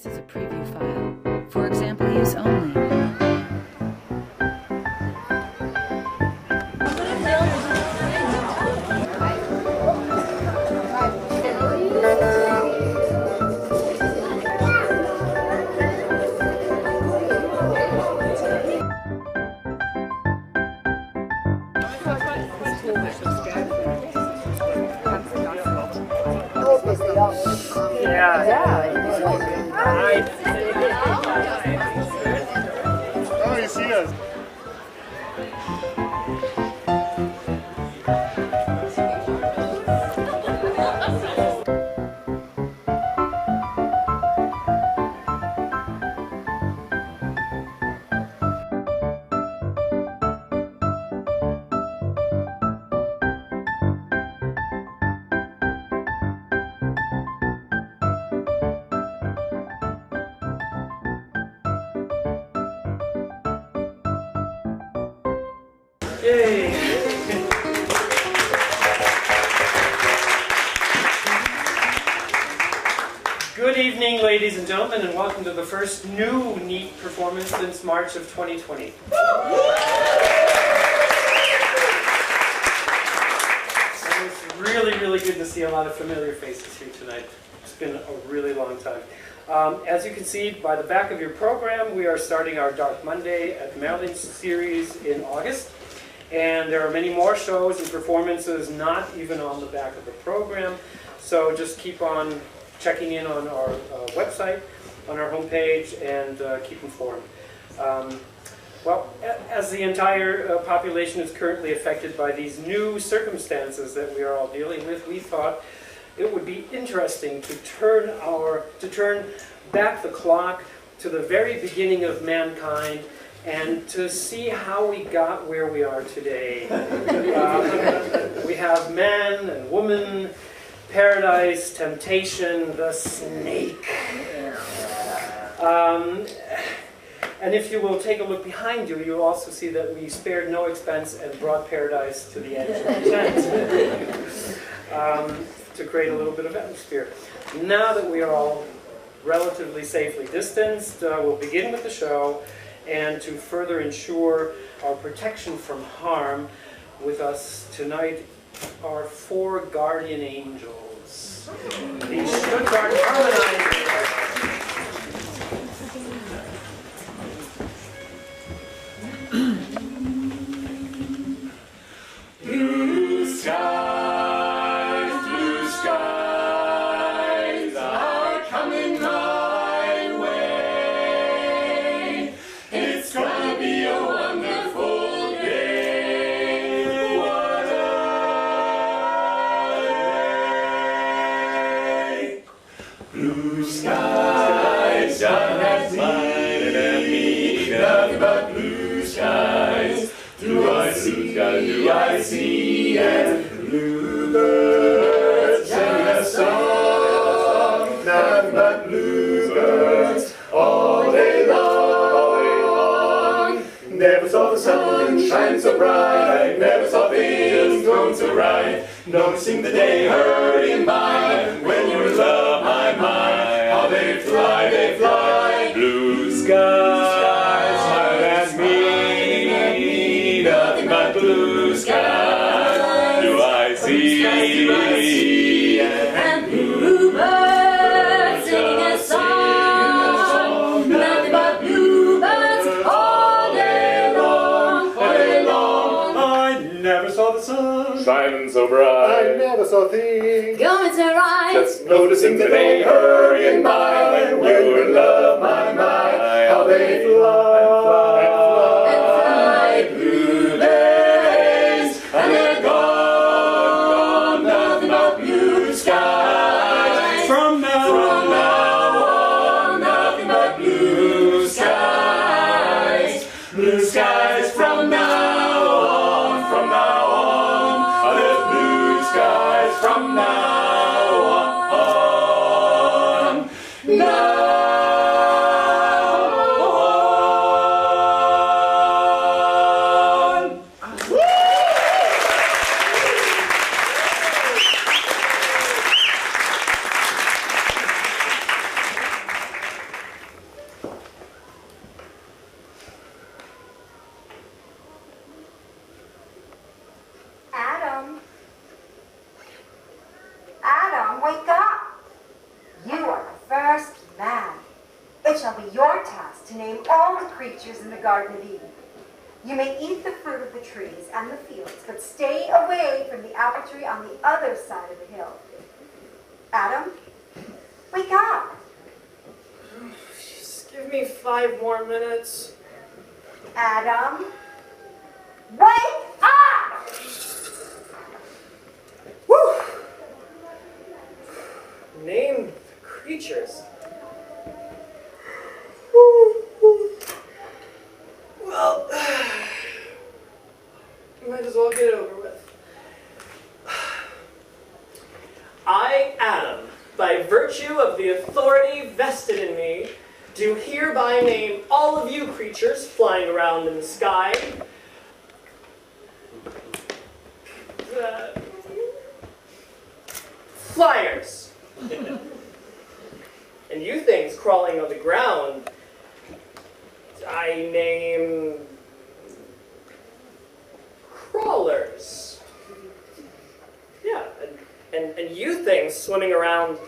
This is a preview file. For example use only. Oh, you see us. Yay! Good evening, ladies and gentlemen, and welcome to the first new NEAT performance since March of 2020. And it's really, really good to see a lot of familiar faces here tonight. It's been a really long time. As you can see by the back of your program, we are starting our Dark Monday at Merlin series in August. And there are many more shows and performances not even on the back of the program. So just keep on checking in on our website, on our homepage, and keep informed. Well, as the entire population is currently affected by these new circumstances that we are all dealing with, we thought it would be interesting to turn back the clock to the very beginning of mankind and to see how we got where we are today. We have man and woman, paradise, temptation, the snake. And if you will take a look behind you, you'll also see that we spared no expense and brought paradise to the edge of the tent to create a little bit of atmosphere. Now that we are all relatively safely distanced, we'll begin with the show. And to further ensure our protection from harm, with us tonight are 4 guardian angels. The Stuttgart Harmonizers. Blue skies are coming my way. It's gonna be a wonderful day. What a day. Blue skies don't have me, nothing but blue skies. Do I see, and bluebirds sing a song, nothing but bluebirds all day long. Never saw the sun shine so bright, never saw fields grown so right, noticing the day hurrying by, when you're in love, my, how they fly, blue skies, smile at me, nothing but blue skies, do I see, and bluebirds singing a song, nothing but bluebirds all day long, I never saw the sun shining so bright, I never saw things going so right, just noticing the day hurrying by, when you're in love, my, how they fly, blue days, and they're gone, nothing but blue skies, from now on, nothing but blue skies from now on, there's blue skies from now on. shall be your task to name all the creatures in the Garden of Eden. You may eat the fruit of the trees and the fields, but stay away from the apple tree on the other side of the hill. Adam, wake up. Just give me 5 more minutes. Adam, wake up! Woo! Name the creatures. Well, might as well get it over with. I, Adam, by virtue of the authority vested in me, do hereby name all of you creatures flying around in the sky. Flyers. And you things crawling on the ground, I name crawlers. Yeah, and you things swimming around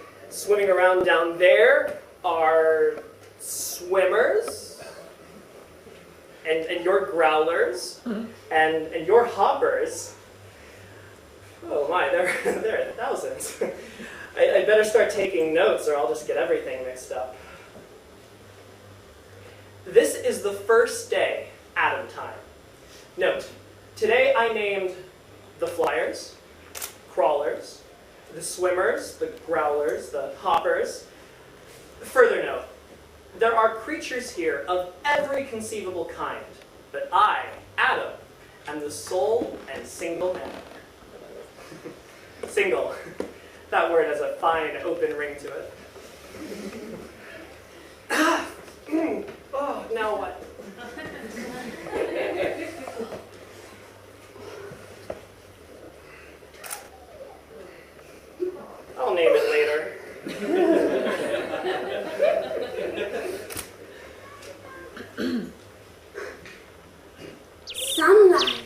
down there are swimmers. And your growlers, and your hoppers. Oh my, there are thousands. I better start taking notes or I'll just get everything mixed up. This is the first day, Adam time. Note, today I named the flyers, crawlers, the swimmers, the growlers, the hoppers. Further note, there are creatures here of every conceivable kind, but I, Adam, am the sole and single man. Single. That word has a fine open ring to it. Oh, now what? I'll name it later. Sunlight.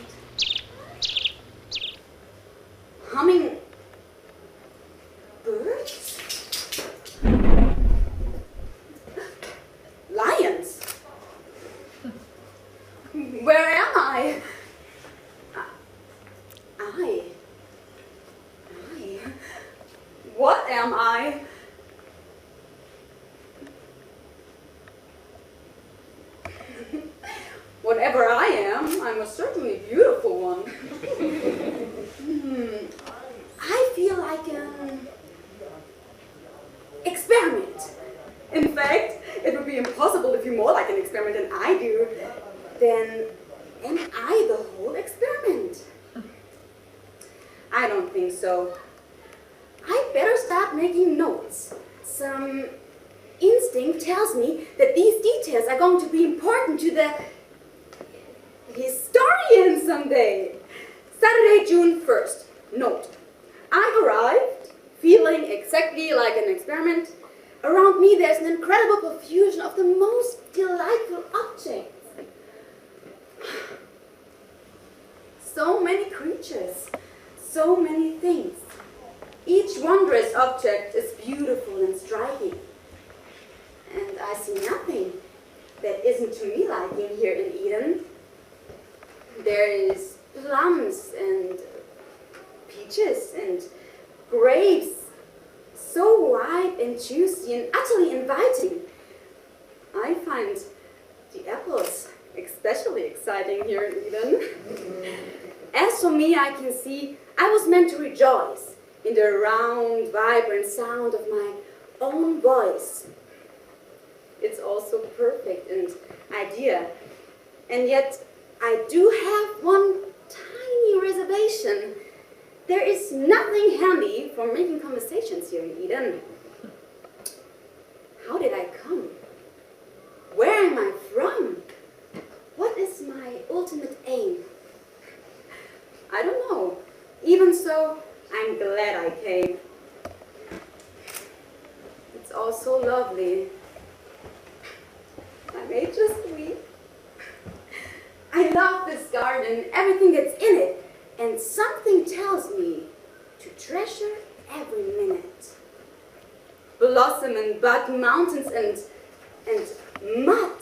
Humming birds. Lions. Where am I? What am I? Whatever I am, I'm a certainly beautiful one. I feel like an experiment. In fact, it would be impossible to feel more like an experiment than I do. Then am I the whole experiment? I don't think so. I'd better start making notes. Some instinct tells me that these details are going to be important to the historian someday. Saturday, June 1st. Note. I arrived feeling exactly like an experiment. Around me there's an incredible profusion of the most delightful objects. So many creatures, so many things. Each wondrous object is beautiful and striking. And I see nothing that isn't to me liking here in Eden. There is plums and peaches and grapes, so ripe and juicy and utterly inviting. I find the apples especially exciting here in Eden. As for me, I can see I was meant to rejoice in the round, vibrant sound of my own voice. It's also perfect and idea. And yet, I do have one tiny reservation. There is nothing handy for making conversations here in Eden. How did I come? Where am I from? What is my ultimate aim? I don't know. Even so, I'm glad I came. It's all so lovely. I may just weep. I love this garden, everything that's in it, and something tells me to treasure every minute. Blossom and bud, mountains and and mud.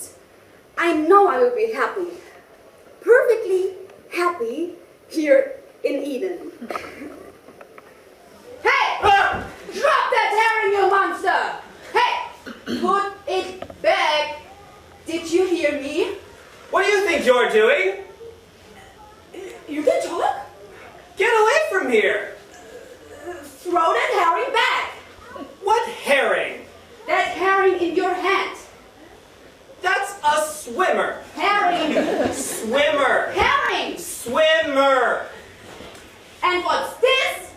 I know I will be happy, perfectly happy here in Eden. Hey! Ah! Drop that herring, you monster! Hey! Put it back! Did you hear me? What do you think you're doing? You can talk? Get away from here! Throw that herring back! What herring? That herring in your hand. That's a swimmer. Herring! Swimmer. Herring! Swimmer. And what's this?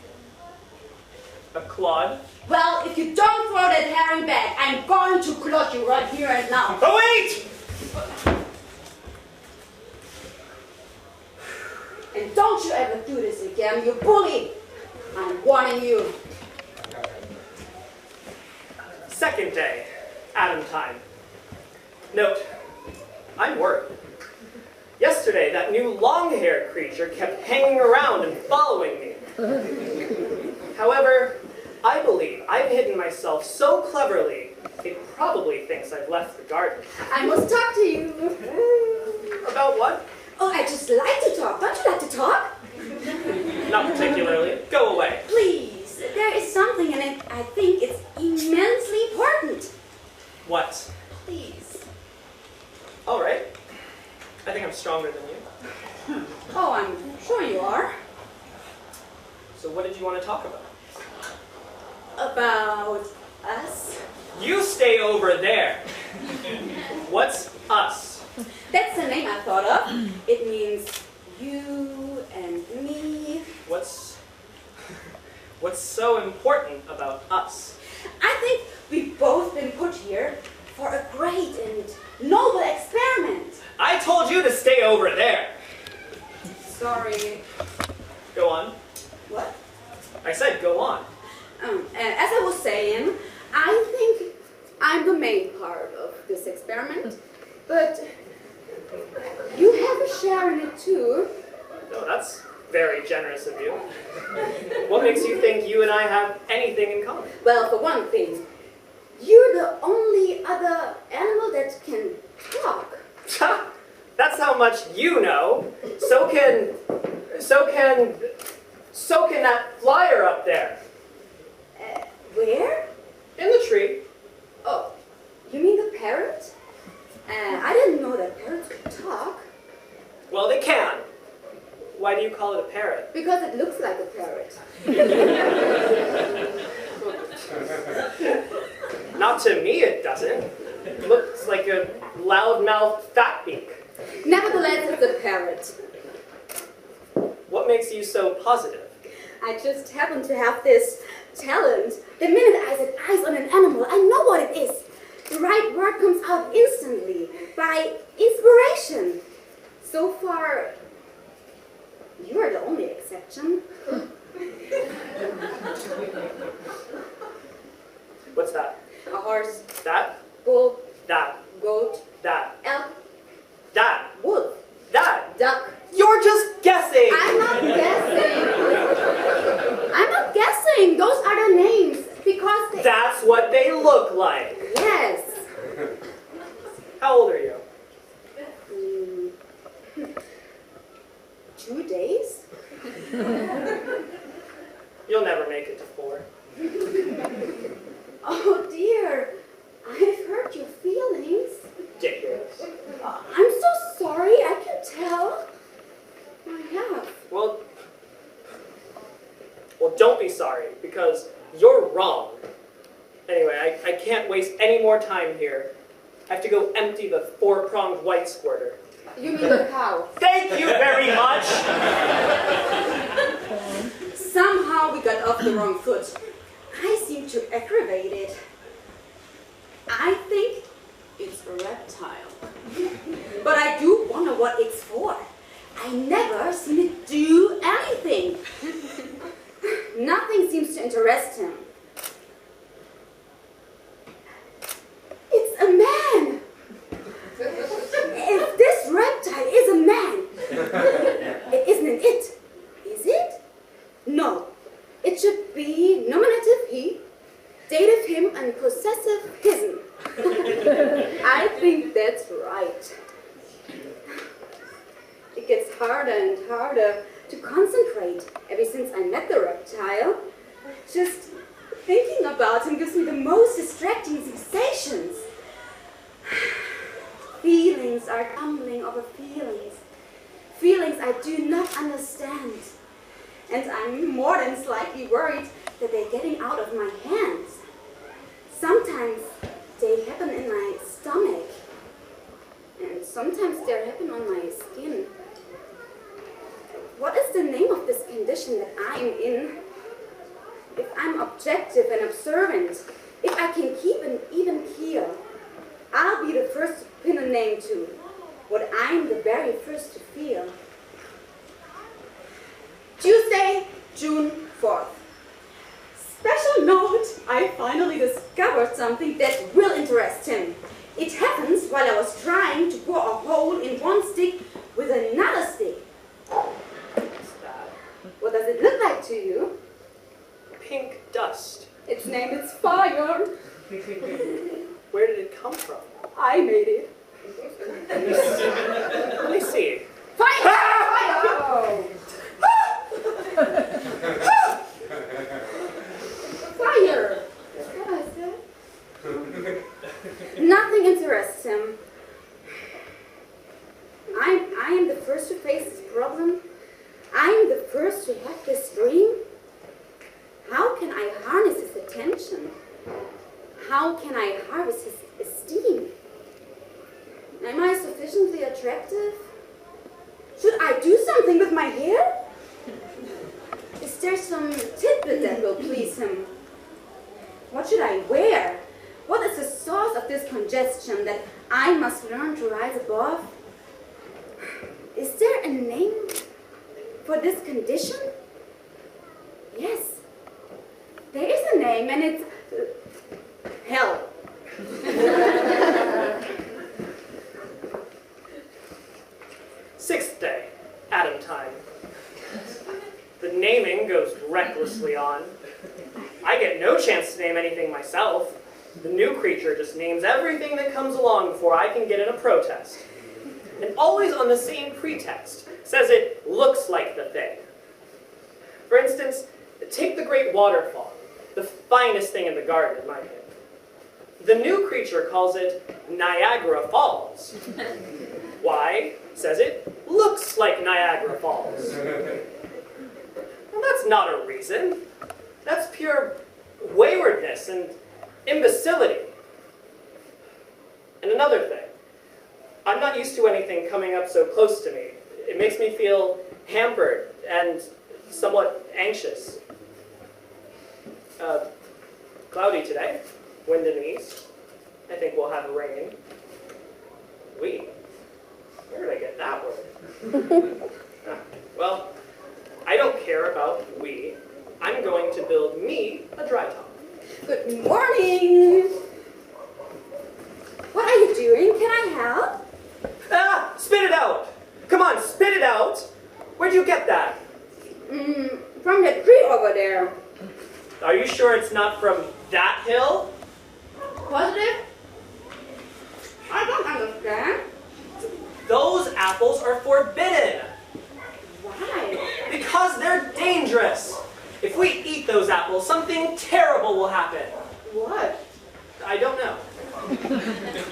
A clod. Well, if you don't throw that herring back, I'm going to clot you right here and now. Oh, wait! And don't you ever do this again, you bully! I'm warning you. Second day, Adam time. Note, I'm worried. Yesterday, that new long-haired creature kept hanging around and following me. However, I believe I've hidden myself so cleverly, it probably thinks I've left the garden. I must talk to you. About what? Oh, I just like to talk. Don't you like to talk? Not particularly. Go away. Please, there is something in it. I think it's immensely important. What? Please. All right. I think I'm stronger than you. Oh, I'm sure you are. So what did you want to talk about? About us? You stay over there. What's us? That's the name I thought of. It means you and me. What's so important about us? I think we've both been put here for a great and noble experiment. I told you to stay over there. Sorry. Go on. What? I said go on. As I was saying, I think I'm the main part of this experiment, but you have a share in it too. No, that's very generous of you. What makes you think you and I have anything in common? Well, for one thing, you're the only other animal that can talk. That's how much you know. So can that flyer up there. Where? In the tree. Oh, you mean the parrot? I didn't know that parrots could talk. Well, they can. Why do you call it a parrot? Because it looks like a parrot. Not to me it doesn't. It looks like a loud-mouthed fat beak. Nevertheless, it's a parrot. What makes you so positive? I just happen to have this talent. The minute I set eyes on an animal, I know what it is. The right word comes out instantly, by inspiration. So far, you are the only exception. What's that? A horse, That? bull, That? goat, That? elk, That? wolf, That? duck. You're just guessing! I'm not guessing. I'm not guessing. Those are the names because they... That's what they look like. Yes. How old are you? 2 days? You'll never make it to 4. Oh dear. I've hurt your feelings. Ridiculous. I'm so sorry. I can tell. I have. Well, don't be sorry, because you're wrong. Anyway, I can't waste any more time here. I have to go empty the 4-pronged white squirter. You mean the cow? Thank you very much! Somehow we got off the wrong foot. I seem to aggravate it. I think it's a reptile. But I do wonder what it's for. I never seen it do anything. Nothing seems to interest him. It's a man! If this reptile is a man, it isn't an it, is it? No, it should be nominative he, dative him, and possessive hisn. harder and harder to concentrate ever since I met the reptile. Just thinking about him gives me the most distracting sensations. Feelings are tumbling over feelings. Feelings I do not understand. And I'm more than slightly worried that they're getting out of my hands. Sometimes they happen in my stomach. And sometimes they happen on my skin. What is the name of this condition that I'm in? If I'm objective and observant, if I can keep an even keel, I'll be the first to pin a name to what I'm the very first to feel. Tuesday, June 4th. Special note, I finally discovered something that will interest him. It happens while I was trying to bore a hole in one stick with another stick. What does it look like to you? Pink dust. Its name is fire. Where did it come from? I made it. Let me see. Fire! Fire! Fire! What I said? Nothing interests him. I am the first to face this problem. I am the first to have this dream. How can I harness his attention? How can I harvest his esteem? Am I sufficiently attractive? Should I do something with my hair? Is there some tidbit that will please him? What should I wear? What is the source of this congestion that I must learn to rise above? Is there a name for this condition? Yes, there is a name, and it's hell. Sixth day, Adam time. The naming goes recklessly on. I get no chance to name anything myself. The new creature just names everything that comes along before I can get in a protest. And always on the same pretext, says it looks like the thing. For instance, take the great waterfall, the finest thing in the garden, in my opinion. The new creature calls it Niagara Falls. Why? Says it looks like Niagara Falls. Well, that's not a reason. That's pure waywardness and imbecility. And another thing, I'm not used to anything coming up so close to me. It makes me feel hampered and somewhat anxious. Cloudy today, wind in the east. I think we'll have rain. Where did I get that word? Well, I don't care about we. I'm going to build me a dry top. Good morning. What are you doing? Can I help? Ah! Spit it out! Come on, spit it out! Where'd you get that? From that tree over there. Are you sure it's not from that hill? Positive? I don't understand. Those apples are forbidden. Why? Because they're dangerous. If we eat those apples, something terrible will happen. What? I don't know.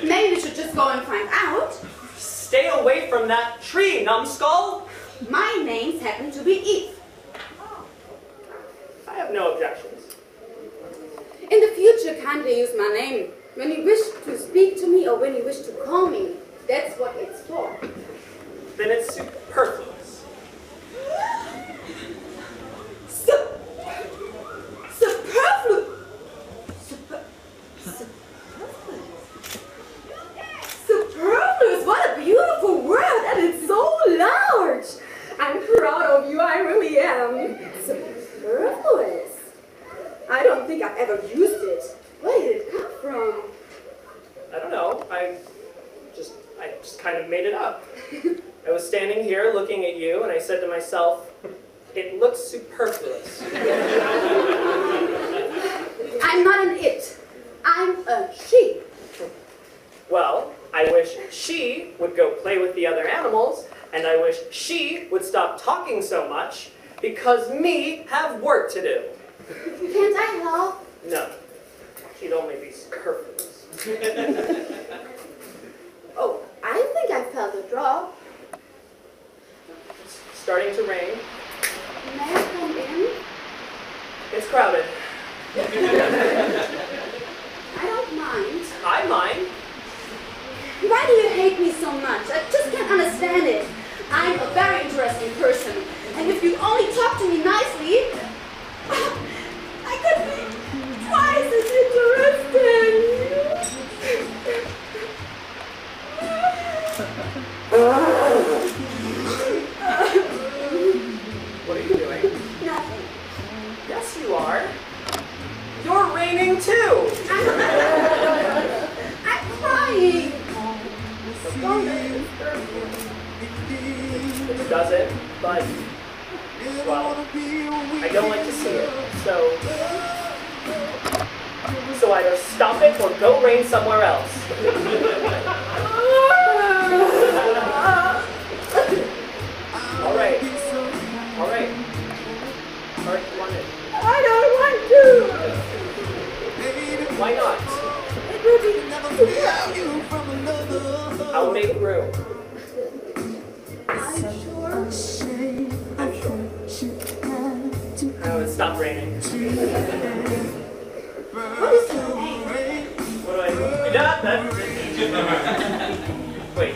Maybe we should just go and find out. Stay away from that tree, numbskull. My names happen to be Eve. I have no objections. In the future, kindly use my name when you wish to speak to me or when you wish to call me. That's what it's for. Then it's superfluous. Superfluous. Superfluous. What a beautiful word, and it's so large. I'm proud of you. I really am. Superfluous. I don't think I've ever used it. Where did it come from? I don't know. I just kind of made it up. I was standing here looking at you, and I said to myself, it looks superfluous. I'm not an it. I'm a she. Well, I wish she would go play with the other animals, And I wish she would stop talking so much, because me have work to do. Can't I help? No, she'd only be superfluous. Oh, I think I felt a drop. It's starting to rain. May I come in? It's crowded. I don't mind. I mind. Why do you hate me so much? I just can't understand it. I'm a very interesting person. And if you only talk to me nicely, I could be twice as interesting. What are you doing? Nothing. Yes, you are. You're raining too. I'm crying. It doesn't, but, well, I don't like to see it, so either stop it or go rain somewhere else. All right, you want it? I don't want to. Why not? It will be I'll make room. I'm sure. I'm sure. Oh, it stopped raining. What is your name? What do I do? Wait.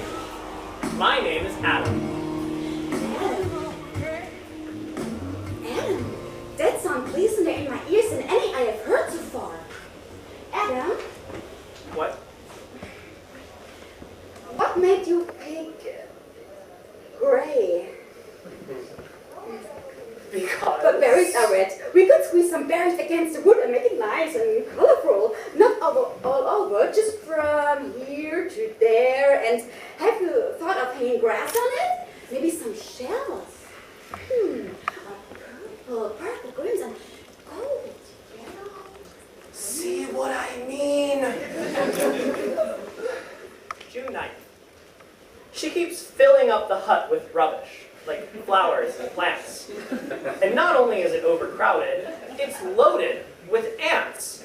My name is Adam. Adam? That sounds pleasanter in my ears than any I have heard so far. Adam, What? what made you pick gray? Because... But berries are red. We could squeeze some berries against the wood and make it nice and colorful. Not all over, just from here to there. And have you thought of hanging grass on it? Maybe some shells. Purple, greens, and gold. Yellow. See what I mean? June 9th. She keeps filling up the hut with rubbish, like flowers and plants. And not only is it overcrowded, it's loaded with ants.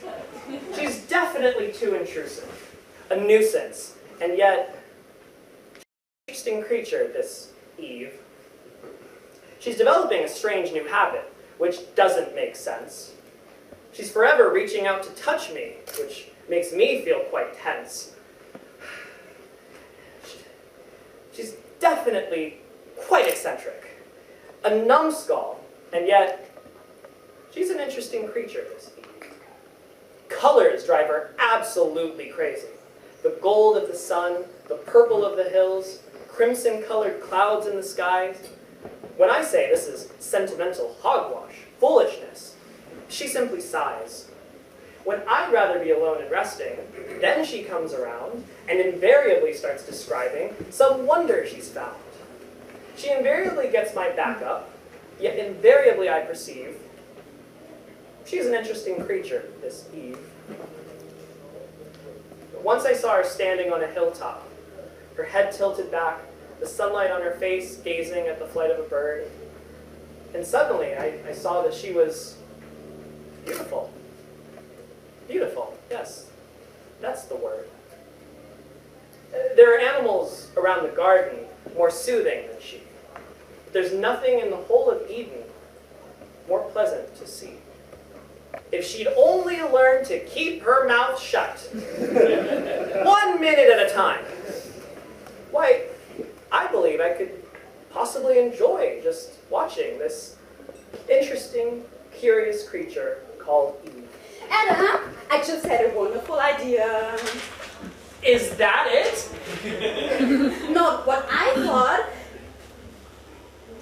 She's definitely too intrusive, a nuisance, and yet, she's an interesting creature, this Eve. She's developing a strange new habit, which doesn't make sense. She's forever reaching out to touch me, which makes me feel quite tense. She's definitely quite eccentric, a numbskull, and yet she's an interesting creature, this Eve. Colors drive her absolutely crazy. The gold of the sun, the purple of the hills, crimson-colored clouds in the skies. When I say this is sentimental hogwash, foolishness, she simply sighs. When I'd rather be alone and resting, then she comes around and invariably starts describing some wonder she's found. She invariably gets my back up, yet invariably I perceive she's an interesting creature, this Eve. Once I saw her standing on a hilltop, her head tilted back, the sunlight on her face gazing at the flight of a bird. And suddenly I saw that she was beautiful. Beautiful, yes, that's the word. There are animals around the garden more soothing than she. There's nothing in the whole of Eden more pleasant to see. If she'd only learn to keep her mouth shut, 1 minute at a time, why, I believe I could possibly enjoy just watching this interesting, curious creature called Eve. Adam, I just had a wonderful idea. Is that it? Not what I thought.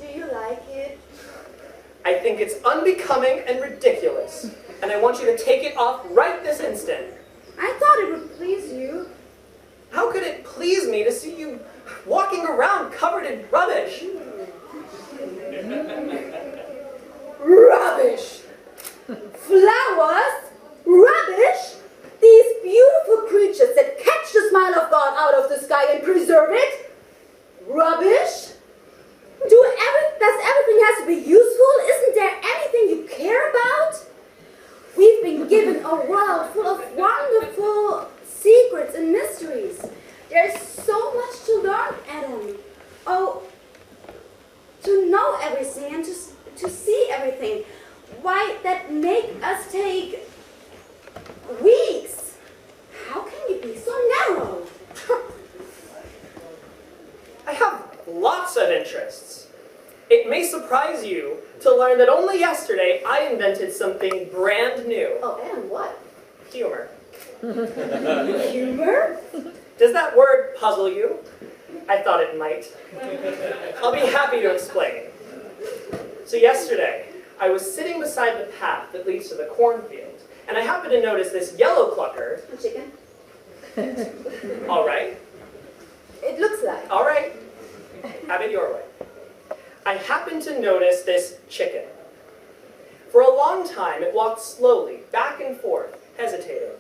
Do you like it? I think it's unbecoming and ridiculous, and I want you to take it off right this instant. I thought it would please you. How could it please me to see you walking around covered in rubbish? Rubbish! Flowers? Rubbish? These beautiful creatures that catch the smile of God out of the sky and preserve it? Rubbish? lots of interests. It may surprise you to learn that only yesterday I invented something brand new. Oh, and what? Humor. Humor? Does that word puzzle you? I thought it might. I'll be happy to explain. So yesterday, I was sitting beside the path that leads to the cornfield, and I happened to notice this yellow clucker. A chicken? All right. It looks like. All right. Have it your way. I happened to notice this chicken. For a long time, it walked slowly, back and forth, hesitating.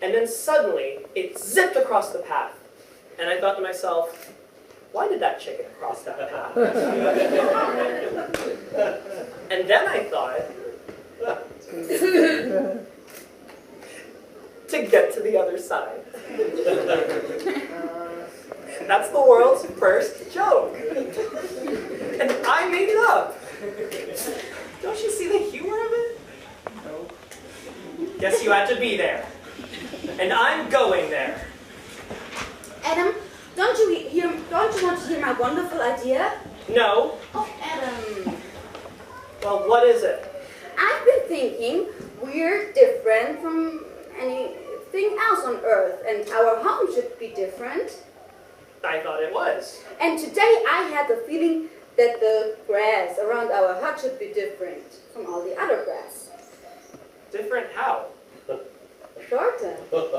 And then suddenly, it zipped across the path. And I thought to myself, why did that chicken cross that path? And then I thought, to get to the other side. That's the world's first joke. And I made it up. Don't you see the humor of it? No. Guess you had to be there. And I'm going there. Adam, don't you want to hear my wonderful idea? No. Oh, Adam. Well, what is it? I've been thinking we're different from anything else on Earth, and our home should be different. I thought it was. And today I had the feeling that the grass around our hut should be different from all the other grass. Different how? Shorter. Run.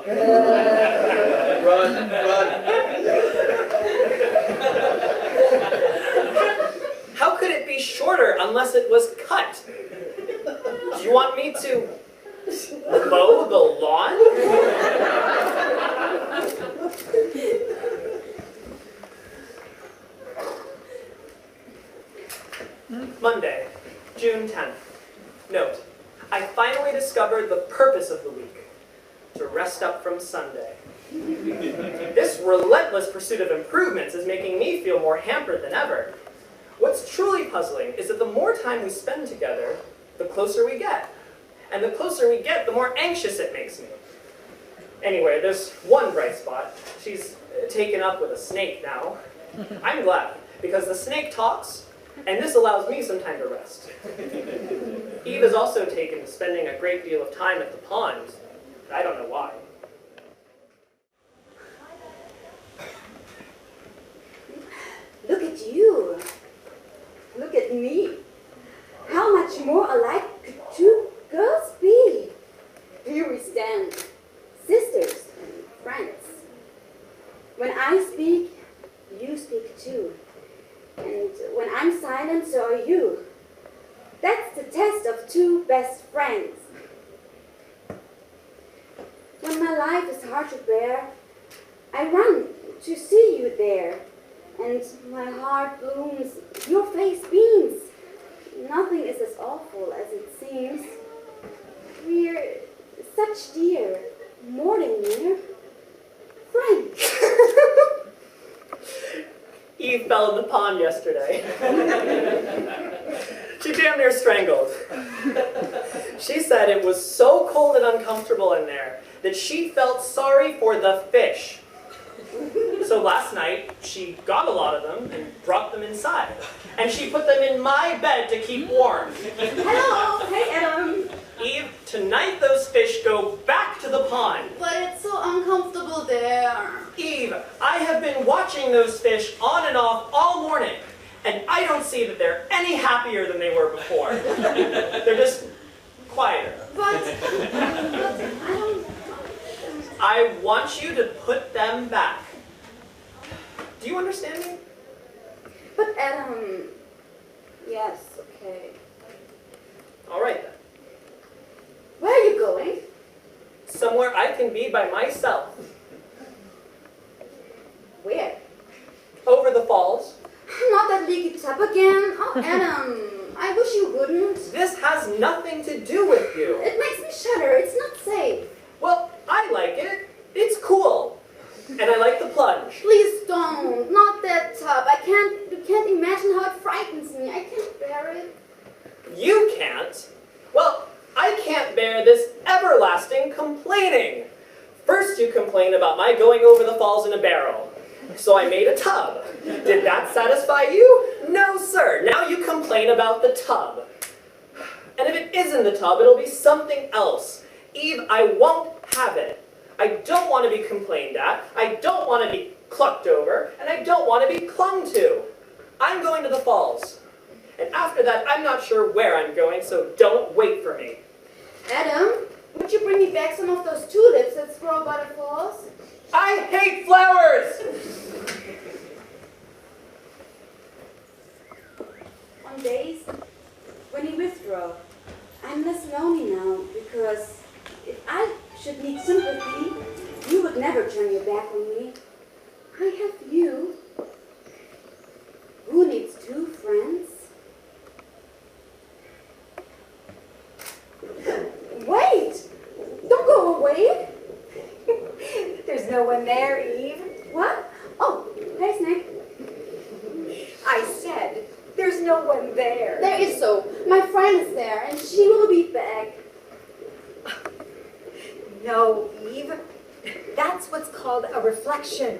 How could it be shorter unless it was cut? Do you want me to mow the lawn? Monday, June 10th. Note, I finally discovered the purpose of the week, to rest up from Sunday. This relentless pursuit of improvements is making me feel more hampered than ever. What's truly puzzling is that the more time we spend together, the closer we get. And the closer we get, the more anxious it makes me. Anyway, there's one bright spot. She's taken up with a snake now. I'm glad, because the snake talks, and this allows me some time to rest. Eve has also taken to spending a great deal of time at the pond. I don't know why. Look at you. Look at me. How much more alike could two girls be? Here we stand, sisters and friends. When I speak, you speak too. And when I'm silent, so are you. That's the test of two best friends. When my life is hard to bear, I run to see you there. And my heart blooms, your face beams. Nothing is as awful as it seems. We're such dear, more than near, friends. Eve fell in the pond yesterday. She damn near strangled. She said it was so cold and uncomfortable in there that she felt sorry for the fish. So last night, she got a lot of them and brought them inside. And she put them in my bed to keep warm. Hello, hey Adam. Eve, tonight those fish go back to the pond. But it's so uncomfortable there. Eve, I have been watching those fish on and off all morning, and I don't see that they're any happier than they were before. They're just quieter. But I don't... I want you to put them back. Do you understand me? But Adam... Yes, okay. All right then. Where are you going? Somewhere I can be by myself. Where? Over the falls. Not that leaky tub again. Oh, Adam, I wish you wouldn't. This has nothing to do with you. It makes me shudder. It's not safe. Well, I like it. It's cool. And I like the plunge. Please don't. Not that tub. You can't imagine how it frightens me. I can't bear it. You can't? Well, I can't bear this everlasting complaining. First you complain about my going over the falls in a barrel. So I made a tub. Did that satisfy you? No, sir. Now you complain about the tub. And if it isn't the tub, it'll be something else. Eve, I won't have it. I don't want to be complained at. I don't want to be clucked over. And I don't want to be clung to. I'm going to the falls. And after that, I'm not sure where I'm going, so don't wait for me. Adam, would you bring me back some of those tulips that grow by the falls? I hate flowers! On days when you withdraw, I'm less lonely now, because if I should need sympathy, you would never turn your back on me. I have you. Who needs two friends? Wait! Don't go away! There's no one there, Eve. What? Oh, hey, Snake. I said, there's no one there. There is so. My friend is there, and she will be back. No, Eve. That's what's called a reflection.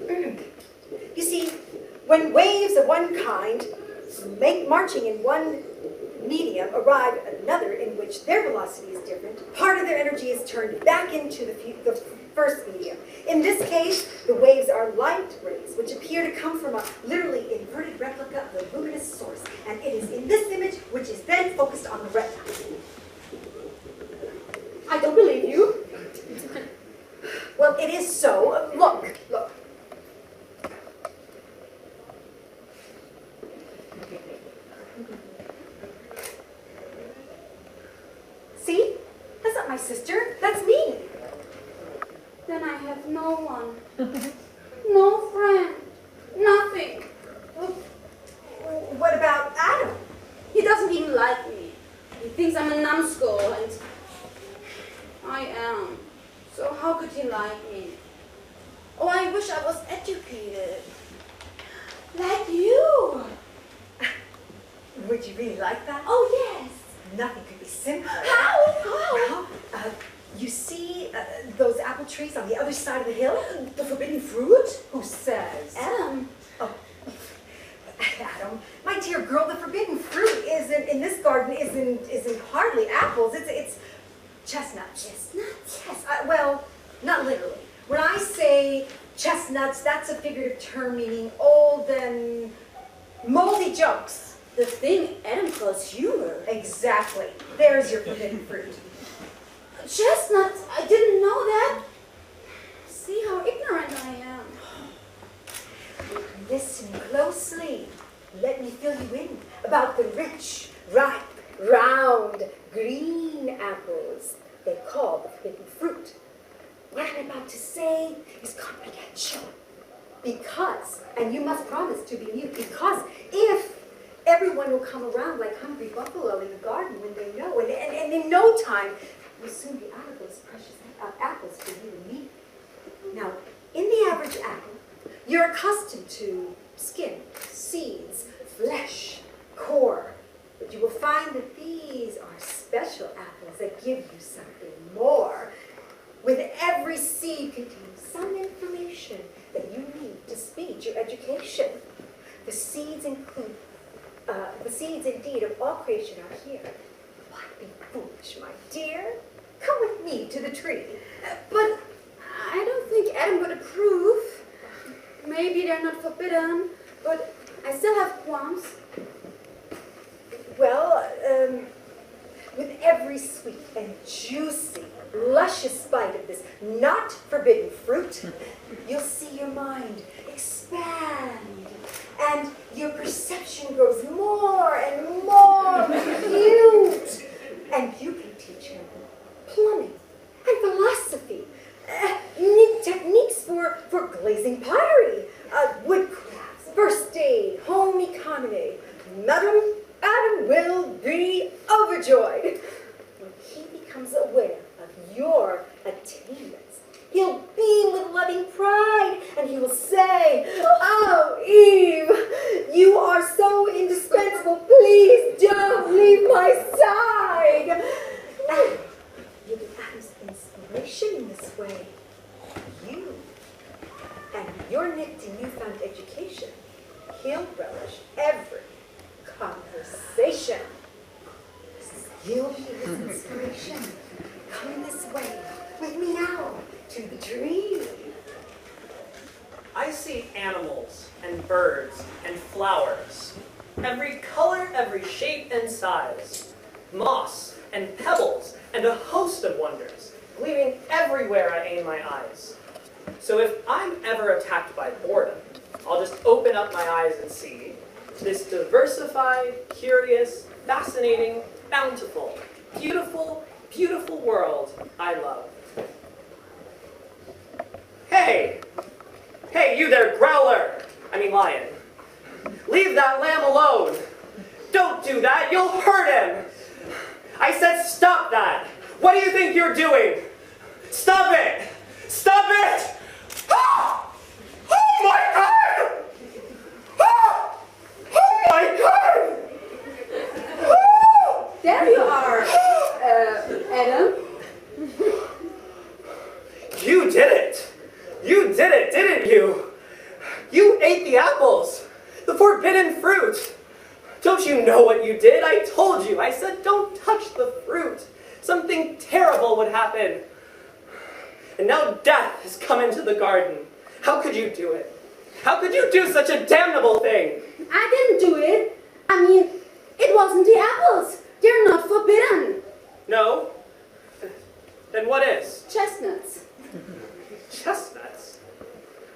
You see, when waves of one kind make marching in one medium arrive at another in which their velocity is different, part of their energy is turned back into the first medium. In this case, the waves are light rays, which appear to come from a literally inverted replica of the luminous source, and it is in this image which is then focused on the retina. I don't believe you. Well, it is so. Look. See? That's not my sister. That's me. Then I have no one. No friend. Nothing. What about Adam? He doesn't even like me. He thinks I'm a numbskull, and I am. So how could he like me? Oh, I wish I was educated. Like you. Would you really like that? Oh, yes. Nothing could be simpler. How? Well, you see those apple trees on the other side of the hill? The forbidden fruit? Who says? Adam. Oh, Adam, my dear girl, the forbidden fruit isn't in this garden. Isn't hardly apples. It's chestnuts. Chestnuts? Yes. Well, not literally. When I say chestnuts, that's a figurative term meaning old and moldy jokes. The thing Adam calls humor. Exactly. There's your forbidden fruit. Chestnuts? I didn't know that. See how ignorant I am. Listen closely. Let me fill you in about the rich, ripe, round, green apples they call the forbidden fruit. What I'm about to say is confidential. Because, and you must promise to be mute, because if everyone will come around like hungry buffalo in the garden when they know, and in no time, we'll soon be out of those precious apples for you and me. Now, in the average apple, you're accustomed to skin, seeds, flesh, core, but you will find that these are special apples that give you something more. With every seed contains some information that you need to speed your education. The seeds indeed of all creation are here. Why be foolish, my dear? Come with me to the tree. But I don't think Adam would approve. Maybe they're not forbidden, but I still have qualms. Well, with every sweet and juicy, luscious bite of this not forbidden fruit, you'll see your mind expand, and your perception grows more and more acute. And you can teach him plumbing and philosophy, neat techniques for glazing pottery, woodcrafts, first aid, home economy. Adam will be overjoyed when he becomes aware of your attainments. He'll beam with loving pride, and he will say, "Oh, Eve, you are so indispensable. Please don't leave my side." And you'll be Adam's inspiration in this way. You your nicked and newfound education, he'll relish every conversation. You'll be his inspiration. Come this way with me now to the tree. I see animals and birds and flowers, every color, every shape and size, moss and pebbles and a host of wonders, gleaming everywhere I aim my eyes. So if I'm ever attacked by boredom, I'll just open up my eyes and see this diversified, curious, fascinating, bountiful, beautiful, beautiful world I love. Hey! Hey, you there, growler! I mean lion. Leave that lamb alone! Don't do that, you'll hurt him! I said stop that! What do you think you're doing? Stop it! Stop it! Ah! Oh my God! Ah! Oh my God! Ah! There you are, Adam. You did it! You did it, didn't you? You ate the apples, the forbidden fruit. Don't you know what you did? I told you. I said don't touch the fruit. Something terrible would happen. And now death has come into the garden. How could you do it? How could you do such a damnable thing? I didn't do it. I mean, it wasn't the apples. They're not forbidden. No? Then what is? Chestnuts. Chestnuts?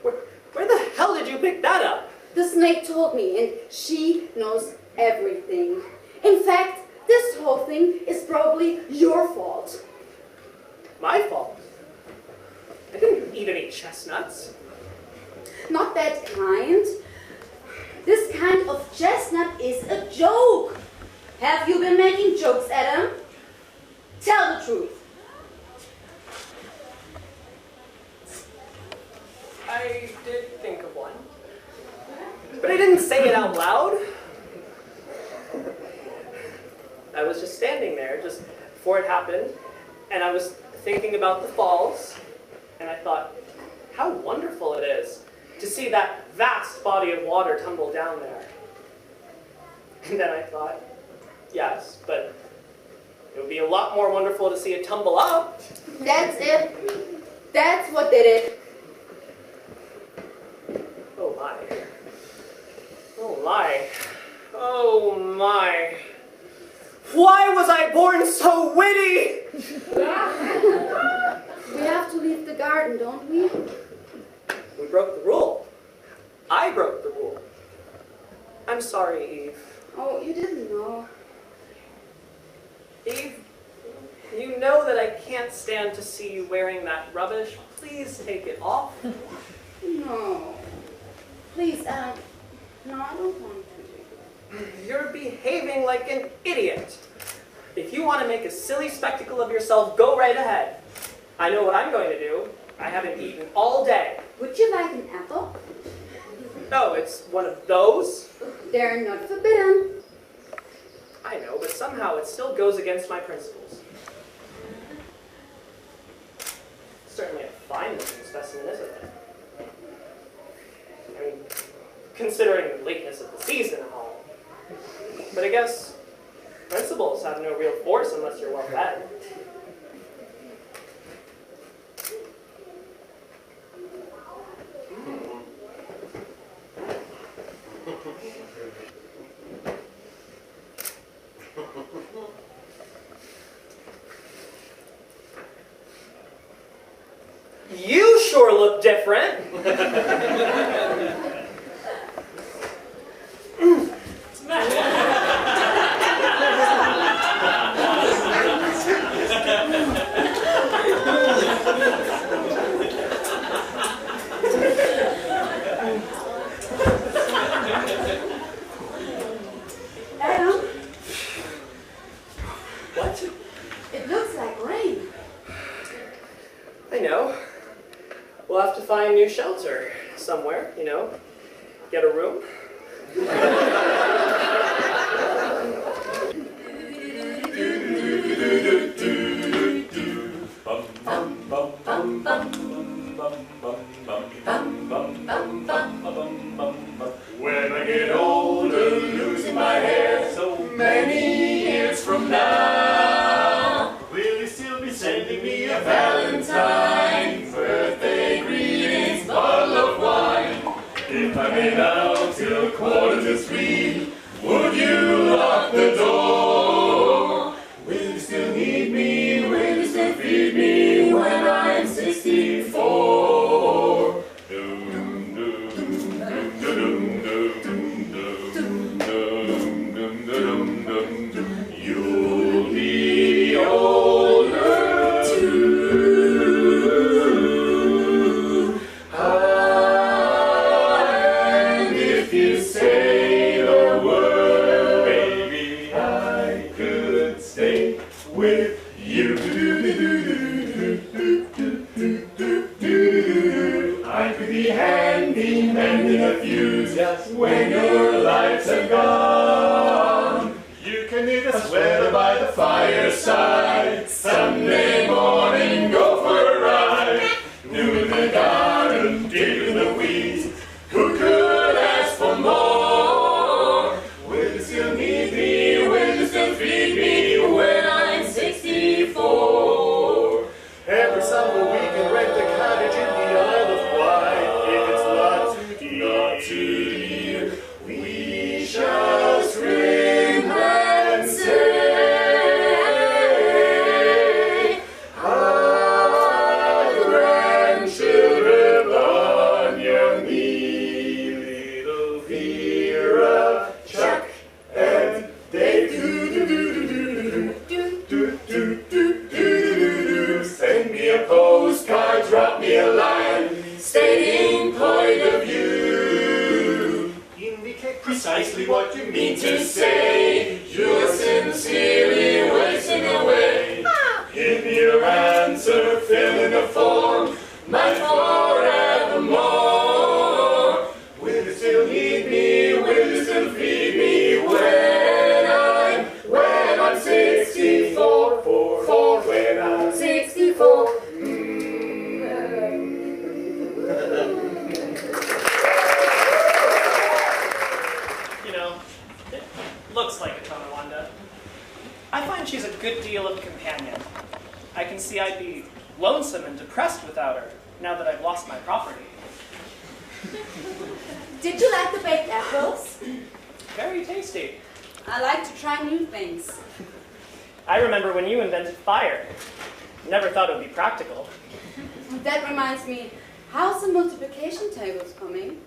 Where the hell did you pick that up? The snake told me, and she knows everything. In fact, this whole thing is probably your fault. My fault? I didn't eat any chestnuts. Not that kind. This kind of chestnut is a joke. Have you been making jokes, Adam? Tell the truth. I did think of one. But I didn't say it out loud. I was just standing there, just before it happened, and I was thinking about the falls, and I thought, how wonderful it is to see that vast body of water tumble down there. And then I thought, yes, but it would be a lot more wonderful to see it tumble up. That's it. That's what did it. Oh my. Oh my. Oh my. Why was I born so witty? We have to leave the garden, don't we? We broke the rule. I broke the rule. I'm sorry, Eve. Oh, you didn't know. Eve, you know that I can't stand to see you wearing that rubbish. Please take it off. No. Please, no, I don't want to. You're behaving like an idiot. If you want to make a silly spectacle of yourself, go right ahead. I know what I'm going to do. I haven't eaten all day. Would you like an apple? No, it's one of those. They're not forbidden. I know, but somehow it still goes against my principles. Certainly a fine-looking specimen, isn't it? I mean, considering the lateness of the season and all. But I guess principles have no real force unless you're well fed. You sure look different. Adam, What? it looks like rain. I know. We'll have to find new shelter somewhere, you know. Get a room. Bum bum bum bum bum bum When I get older, losing my hair, so many years from now, will you still be sending me a Valentine, birthday greetings, bottle of wine? If I made out till 3:15, would you lock the door? Will you still need me? Will you still feed me when I'm 64? You'll be older too. And if you say the word, baby, I could stay with you. I could be handy mending a fuse just when your lights are gone. You can knit a sweater by the fireside. Sunday morning, go for a ride. New in the garden, deep in the weeds. Who could ask for more? Will you still need me? Will you still feed me when I'm 64? Every summer we can rent a cottage in the Isle of Wight. If it's not too dear, we shall scream and say, our grandchildren on your knee, little Vera, Chuck, and Dave. Send me a postcard, drop me a line, stating point of view. Indicate precisely what you mean to say. You're sincerely wasting away. In your answer, fill in the form, my forevermore. Will you still need me? Will you still feed me when I'm 64? When I'm 64. You know, it looks like a Tonawanda. I find she's a good deal of a companion. I can see I'd be lonesome and depressed without her, now that I've lost my property. Did you like the baked apples? Very tasty. I like to try new things. I remember when you invented fire. Never thought it would be practical. That reminds me, how's the multiplication tables coming?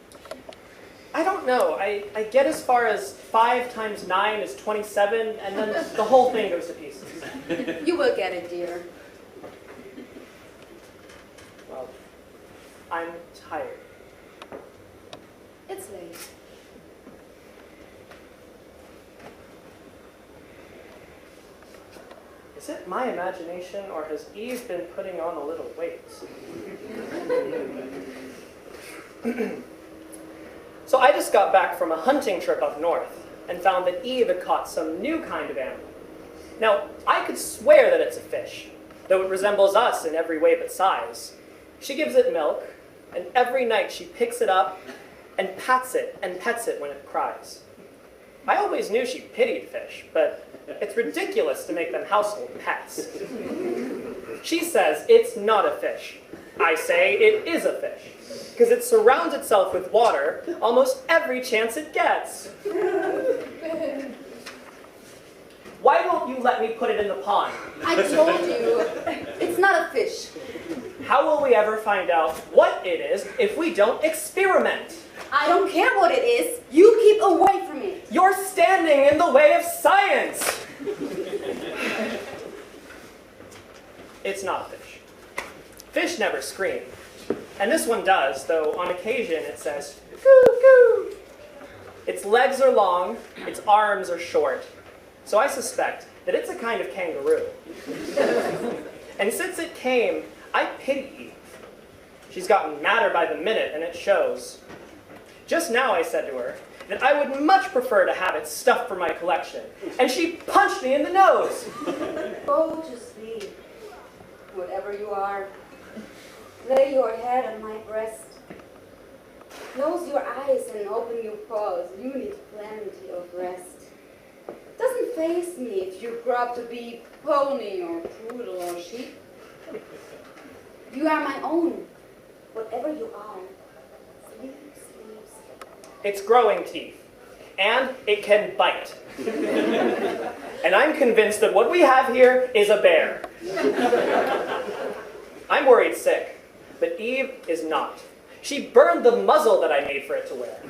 I don't know. I get as far as 5 times 9 is 27, and then the whole thing goes to pieces. You will get it, dear. Well, I'm tired. It's late. Is it my imagination, or has Eve been putting on a little weight? So I just got back from a hunting trip up north and found that Eve had caught some new kind of animal. Now, I could swear that it's a fish, though it resembles us in every way but size. She gives it milk, and every night she picks it up and pats it and pets it when it cries. I always knew she pitied fish, but it's ridiculous to make them household pets. She says it's not a fish. I say it is a fish, because it surrounds itself with water almost every chance it gets. Why won't you let me put it in the pond? I told you, it's not a fish. How will we ever find out what it is if we don't experiment? I don't care what it is. You keep away from it. You're standing in the way of science! It's not a fish. Fish never scream. And this one does, though on occasion it says, coo, coo. Its legs are long, its arms are short. So I suspect that it's a kind of kangaroo. And since it came, I pity Eve. She's gotten madder by the minute, and it shows. Just now I said to her that I would much prefer to have it stuffed for my collection, and she punched me in the nose. Go to sleep, whatever you are. Lay your head on my breast. Close your eyes and open your paws. You need plenty of rest. Doesn't faze me if you grow up to be pony or poodle or sheep. You are my own, whatever you are. Sleep, sleep, sleep. It's growing teeth, and it can bite. And I'm convinced that what we have here is a bear. I'm worried sick, but Eve is not. She burned the muzzle that I made for it to wear.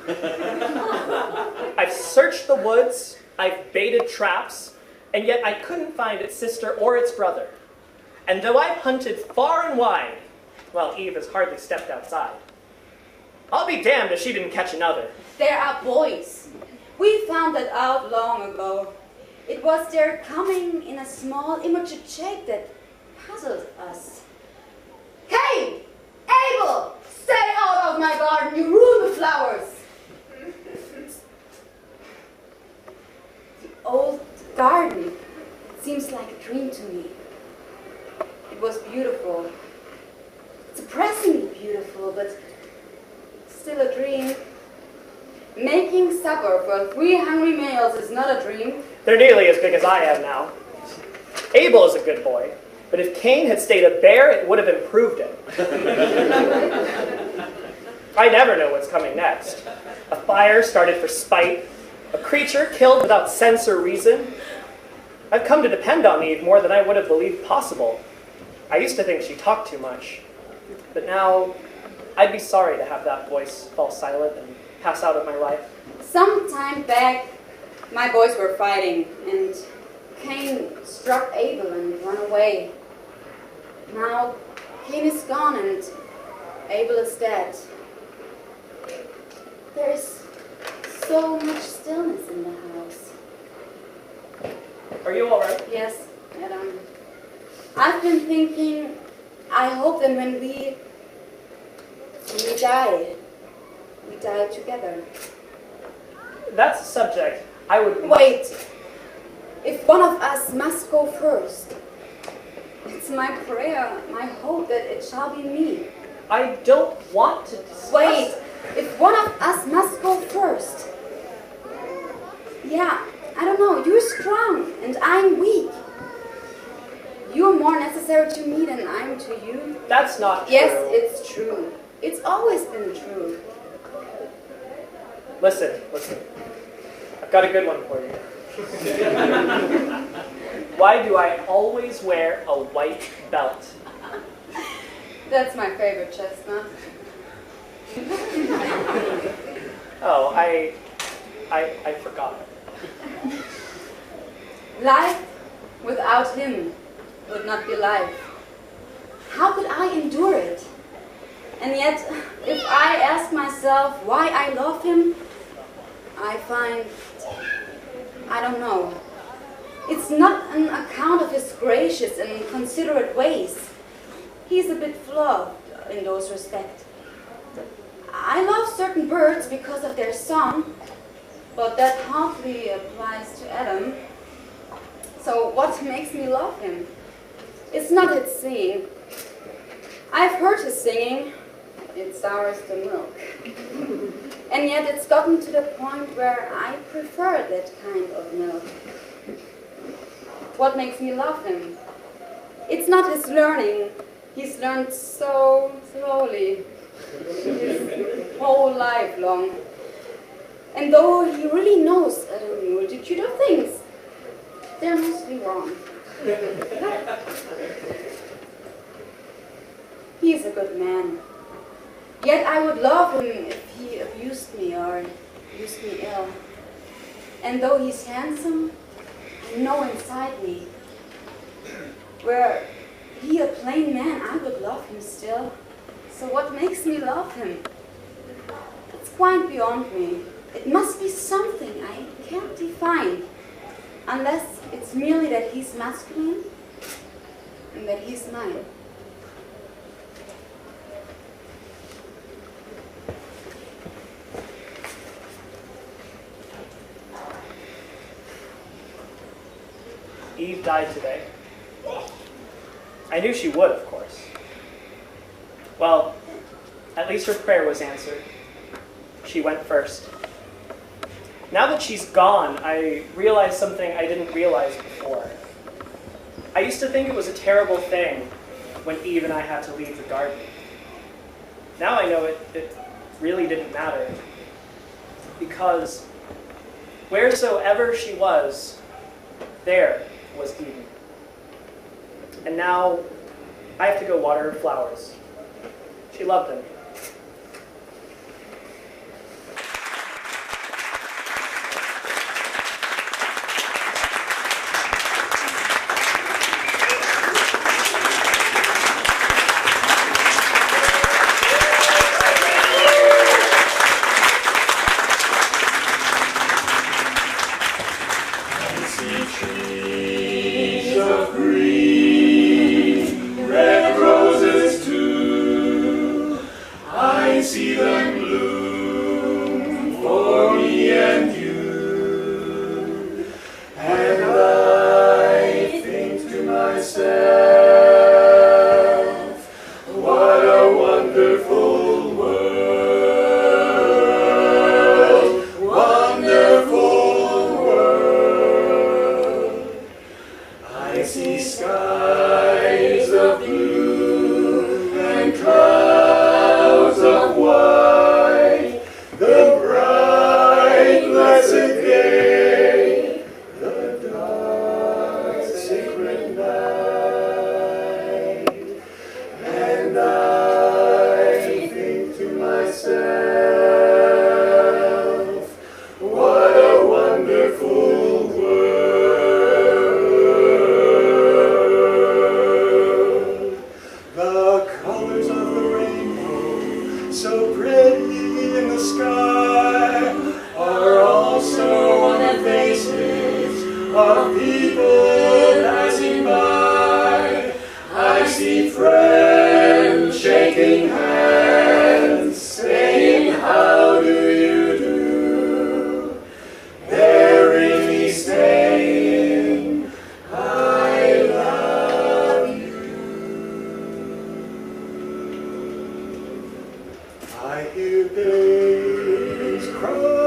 I've searched the woods, I've baited traps, and yet I couldn't find its sister or its brother. And though I've hunted far and wide, well, Eve has hardly stepped outside. I'll be damned if she didn't catch another. There are boys. We found that out long ago. It was their coming in a small, immature shape that puzzled us. Hey! Abel! Stay out of my garden! You ruin the flowers! The old garden seems like a dream to me. It was beautiful. Surprisingly beautiful, but still a dream. Making supper for 3 hungry males is not a dream. They're nearly as big as I am now. Abel is a good boy, but if Cain had stayed a bear, it would have improved him. I never know what's coming next. A fire started for spite, a creature killed without sense or reason. I've come to depend on Eve more than I would have believed possible. I used to think she talked too much, but now I'd be sorry to have that voice fall silent and pass out of my life. Some time back, my boys were fighting, and Cain struck Abel and ran away. Now, Cain is gone and Abel is dead. There is so much stillness in the house. Are you all right? Yes, Adam. I've been thinking, I hope that when we die together. That's a subject I would... Wait! If one of us must go first, it's my prayer, my hope that it shall be me. I don't want to discuss... Wait! If one of us must go first. Yeah, I don't know, you're strong and I'm weak. You're more necessary to me than I am to you. That's not true. Yes, it's true. It's always been true. Listen. I've got a good one for you. Why do I always wear a white belt? That's my favorite chestnut. Oh, I forgot. Life without him would not be life. How could I endure it? And yet, if I ask myself why I love him, I find, I don't know. It's not an account of his gracious and considerate ways. He's a bit flawed in those respects. I love certain birds because of their song, but that hardly applies to Adam. So what makes me love him? It's not his singing. I've heard his singing. It sours the milk. And yet it's gotten to the point where I prefer that kind of milk. What makes me love him? It's not his learning. He's learned so slowly, his whole life long. And though he really knows a multitude of things, they're mostly wrong. He's a good man. Yet I would love him if he abused me or used me ill. And though he's handsome, I know inside me, were he a plain man, I would love him still. So what makes me love him? It's quite beyond me. It must be something I can't define, unless it's merely that he's masculine and that he's mine. Eve died today. I knew she would, of course. Well, at least her prayer was answered. She went first. Now that she's gone, I realized something I didn't realize before. I used to think it was a terrible thing when Eve and I had to leave the garden. Now I know it really didn't matter. Because wheresoever she was, there was Eden. And now I have to go water her flowers. She loved them. Trees of green, red roses too. I see them bloom for me and you. And I think to myself, what a wonderful world, wonderful world. I see skies of blue and clouds of white, the bright, blessed day, the dark, sacred night. And I think to myself, what a wonderful world. The colors of the rainbow, so pretty in the sky, are also on the faces of people passing by. I see friends shaking hands, saying, how do you do? They're really saying, I love you. I hear babies cry.